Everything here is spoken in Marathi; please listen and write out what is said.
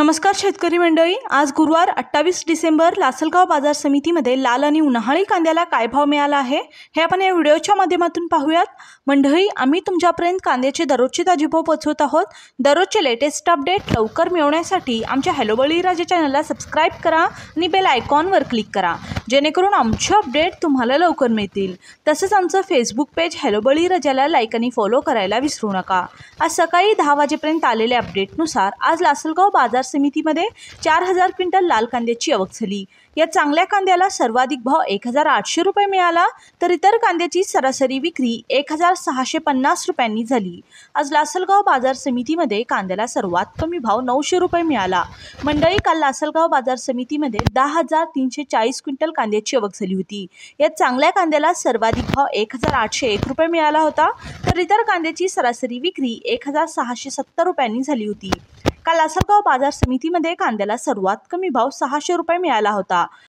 नमस्कार शेतकरी मंडळी, आज गुरुवार 28 डिसेंबर लासलगाव बाजार समितीमध्ये लाल आणि उन्हाळी कांद्याला काय भाव मिळाला आहे हे आपण या व्हिडिओच्या माध्यमातून पाहूयात। मंडळी, आम्ही तुमच्यापर्यंत कांद्याचे दररोजचे ताजे भाव पोहोचवत आहोत। दररोजचे लेटेस्ट अपडेट लवकर मिळवण्यासाठी आमच्या हॅलो बळीराजा चॅनलला सबस्क्राइब करा आणि बेल आयकॉनवर क्लिक करा, जेणेकरून आमचे अपडेट तुम्हाला लवकर मिळतील। तसेच आमचं फेसबुक पेज हॅलो बळीराजाला लाईक आणि फॉलो करायला विसरू नका। आज सकाळी 10 वाजेपर्यंत आलेल्या अपडेटनुसार आज लासलगाव बाजार समितीमध्ये 4000 क्विंटल लाल कांद्याची आवक झाली। या चांगल्या कांद्याला सर्वाधिक भाव 1800 रुपये मिळाला, तर इतर कांद्याची सरासरी विक्री 1650 रुपयांनी झाली। आज लासलगाव बाजार समितीमध्ये कांद्याला सर्वात कमी भाव 900 रुपये मिळाला। मंडळी, काल लासलगाव बाजार समितीमध्ये 10340 क्विंटल कांद्याची आवक झाली होती। या चांगल्या कांद्याला सर्वाधिक भाव 1801 रुपये मिळाला होता, तर इतर कांद्याची सरासरी विक्री 1670 रुपयांनी झाली होती। काल लासलगाव बाजार समितीमध्ये कांद्याला सर्वात कमी भाव 600 रुपये मिळाला होता।